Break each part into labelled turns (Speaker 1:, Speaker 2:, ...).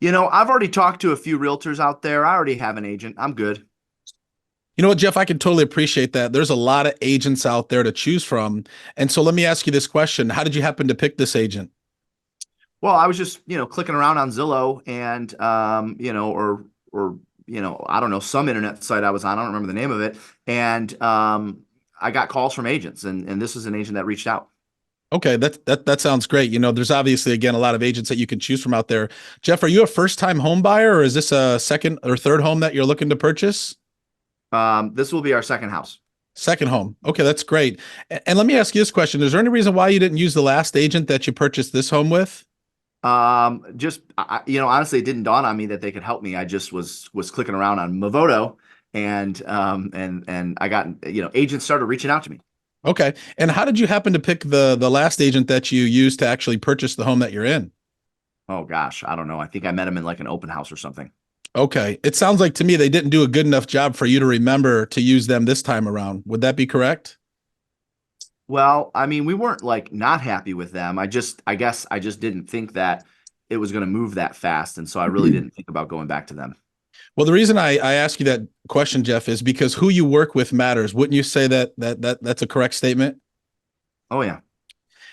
Speaker 1: I've already talked to a few realtors out there. I already have an agent. I'm good.
Speaker 2: You know what, Jeff? I can totally appreciate that. There's a lot of agents out there to choose from. And so let me ask you this question. How did you happen to pick this agent?
Speaker 1: Well, I was just, clicking around on Zillow and, or, I don't know, some internet site I was on. I don't remember the name of it. And I got calls from agents, and this is an agent that reached out.
Speaker 2: Okay, that sounds great. There's obviously again a lot of agents that you can choose from out there. Jeff, are you a first-time home buyer or is this a second or third home that you're looking to purchase?
Speaker 1: This will be our second house.
Speaker 2: Second home. Okay, that's great. And let me ask you this question. Is there any reason why you didn't use the last agent that you purchased this home with?
Speaker 1: Just honestly, it didn't dawn on me that they could help me. I just was clicking around on Movoto, and I got agents started reaching out to me.
Speaker 2: Okay. And how did you happen to pick the last agent that you used to actually purchase the home that you're in?
Speaker 1: Oh gosh, I don't know. I think I met him in like an open house or something.
Speaker 2: Okay. It sounds like to me they didn't do a good enough job for you to remember to use them this time around. Would that be correct?
Speaker 1: Well, I mean, we weren't like not happy with them. I guess I just didn't think that it was going to move that fast. And so I really didn't think about going back to them.
Speaker 2: Well, the reason I ask you that question, Jeff, is because who you work with matters. Wouldn't you say that's a correct statement?
Speaker 1: Oh, yeah.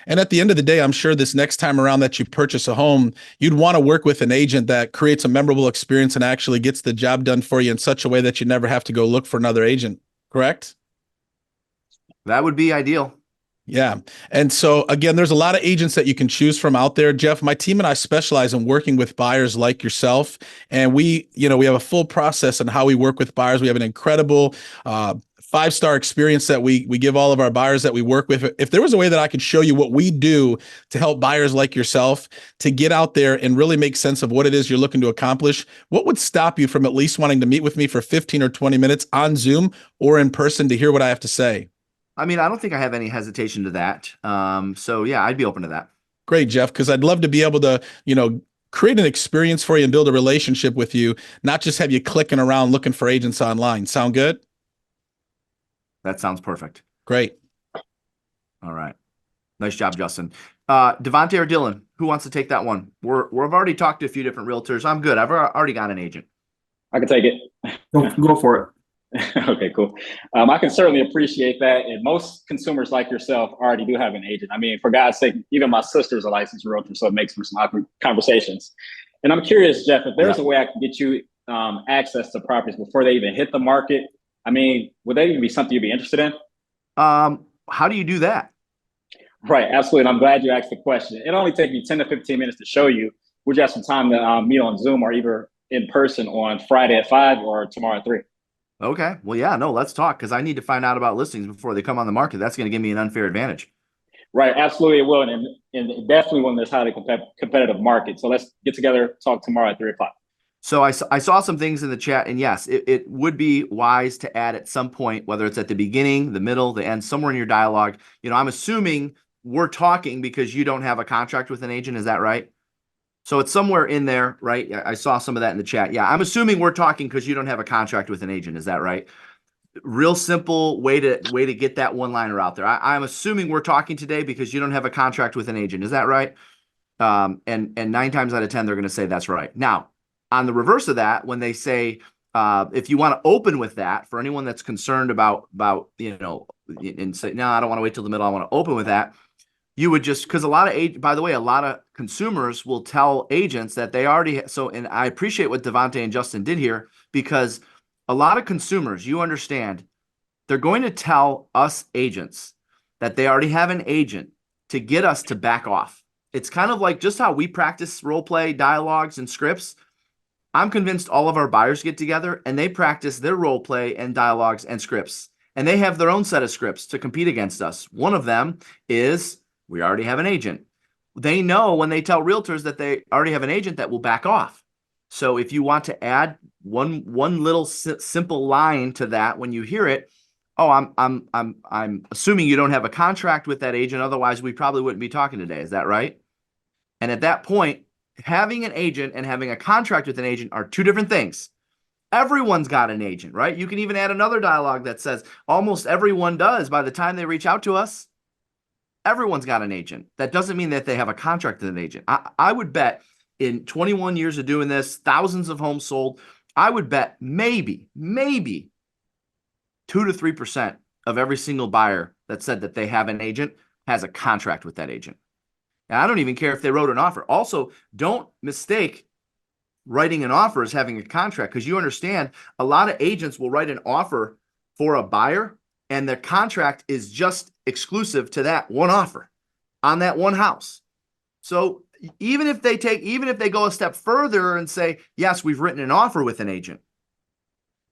Speaker 2: And at the end of the day, I'm sure this next time around that you purchase a home, you'd want to work with an agent that creates a memorable experience and actually gets the job done for you in such a way that you never have to go look for another agent. Correct?
Speaker 1: That would be ideal.
Speaker 2: Yeah. And so again, there's a lot of agents that you can choose from out there, Jeff. My team and I specialize in working with buyers like yourself. And we have a full process on how we work with buyers. We have an incredible five-star experience that we give all of our buyers that we work with. If there was a way that I could show you what we do to help buyers like yourself to get out there and really make sense of what it is you're looking to accomplish, what would stop you from at least wanting to meet with me for 15 or 20 minutes on Zoom or in person to hear what I have to say?
Speaker 1: I mean, I don't think I have any hesitation to that. So yeah, I'd be open to that.
Speaker 2: Great, Jeff, because I'd love to be able to, create an experience for you and build a relationship with you, not just have you clicking around looking for agents online. Sound good?
Speaker 1: That sounds perfect.
Speaker 2: Great.
Speaker 1: All right. Nice job, Justin. Devontae or Dylan, who wants to take that one? We've already talked to a few different realtors. I'm good. I've already got an agent.
Speaker 3: I can take it.
Speaker 4: Go for it.
Speaker 3: Okay, cool. I can certainly appreciate that. And most consumers like yourself already do have an agent. I mean, for God's sake, even my sister's a licensed realtor, so it makes for some awkward conversations. And I'm curious, Jeff, if there's a way I can get you access to properties before they even hit the market, I mean, would that even be something you'd be interested in?
Speaker 1: How do you do that?
Speaker 3: Right, absolutely. And I'm glad you asked the question. It only takes me 10 to 15 minutes to show you. Would you have some time to meet on Zoom or either in person on Friday at 5 or tomorrow at 3?
Speaker 1: Okay. Well, yeah, no, let's talk because I need to find out about listings before they come on the market. That's going to give me an unfair advantage.
Speaker 3: Right, absolutely it will. And definitely one that's highly competitive market. So let's get together, talk tomorrow at 3 o'clock.
Speaker 1: So I saw some things in the chat, and yes, it would be wise to add at some point, whether it's at the beginning, the middle, the end, somewhere in your dialogue. I'm assuming we're talking because you don't have a contract with an agent. Is that right? So it's somewhere in there, right? I saw some of that in the chat. Yeah, I'm assuming we're talking because you don't have a contract with an agent. Is that right? Real simple way to get that one liner out there. I'm assuming we're talking today because you don't have a contract with an agent. Is that right? And 9 times out of 10, they're going to say that's right. Now, on the reverse of that, when they say if you want to open with that, for anyone that's concerned about and say no, I don't want to wait till the middle. I want to open with that. You would just because by the way, a lot of consumers will tell agents that they already and I appreciate what Devontae and Justin did here because a lot of consumers, you understand, they're going to tell us agents that they already have an agent to get us to back off. It's kind of like just how we practice role play dialogues and scripts. I'm convinced all of our buyers get together and they practice their role play and dialogues and scripts. And they have their own set of scripts to compete against us. One of them is we already have an agent. They know when they tell realtors that they already have an agent that will back off. So if you want to add one little simple line to that when you hear it, oh, I'm assuming you don't have a contract with that agent, otherwise we probably wouldn't be talking today. Is that right? And at that point, having an agent and having a contract with an agent are two different things. Everyone's got an agent, right? You can even add another dialogue that says almost everyone does by the time they reach out to us. Everyone's got an agent. That doesn't mean that they have a contract with an agent. I would bet in 21 years of doing this, thousands of homes sold, I would bet maybe 2 to 3% of every single buyer that said that they have an agent has a contract with that agent. And I don't even care if they wrote an offer. Also, don't mistake writing an offer as having a contract, because you understand a lot of agents will write an offer for a buyer and the contract is just exclusive to that one offer on that one house. So even if they go a step further and say, yes, we've written an offer with an agent,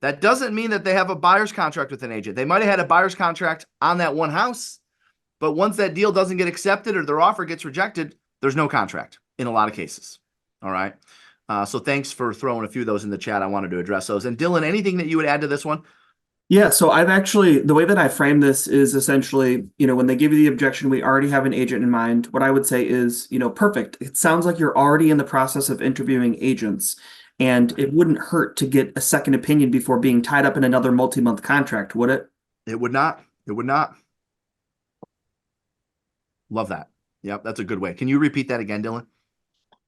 Speaker 1: that doesn't mean that they have a buyer's contract with an agent. They might have had a buyer's contract on that one house, but once that deal doesn't get accepted or their offer gets rejected, there's no contract in a lot of cases. All right. So thanks for throwing a few of those in the chat. I wanted to address those. And Dylan, anything that you would add to this one?
Speaker 4: Yeah, so the way that I frame this is essentially, when they give you the objection, we already have an agent in mind. What I would say is, perfect. It sounds like you're already in the process of interviewing agents, and it wouldn't hurt to get a second opinion before being tied up in another multi-month contract, would it?
Speaker 1: It would not. It would not. Love that. Yep, that's a good way. Can you repeat that again, Dylan?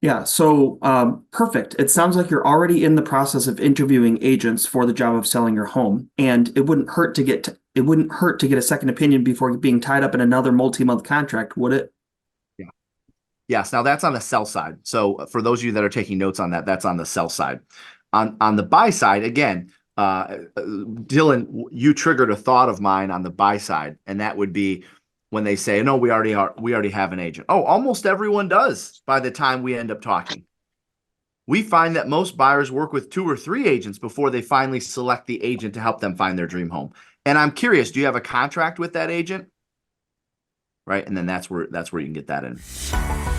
Speaker 4: Yeah, so perfect. It sounds like you're already in the process of interviewing agents for the job of selling your home, and it wouldn't hurt to get a second opinion before being tied up in another multi-month contract, would it?
Speaker 1: Yeah. Yes. Now that's on the sell side. So for those of you that are taking notes on that, that's on the sell side. On the buy side, again, Dylan, you triggered a thought of mine on the buy side, and that would be when they say, no, we already have an agent. Oh, almost everyone does by the time we end up talking. We find that most buyers work with 2 or 3 agents before they finally select the agent to help them find their dream home. And I'm curious, do you have a contract with that agent? Right. And then that's where you can get that in.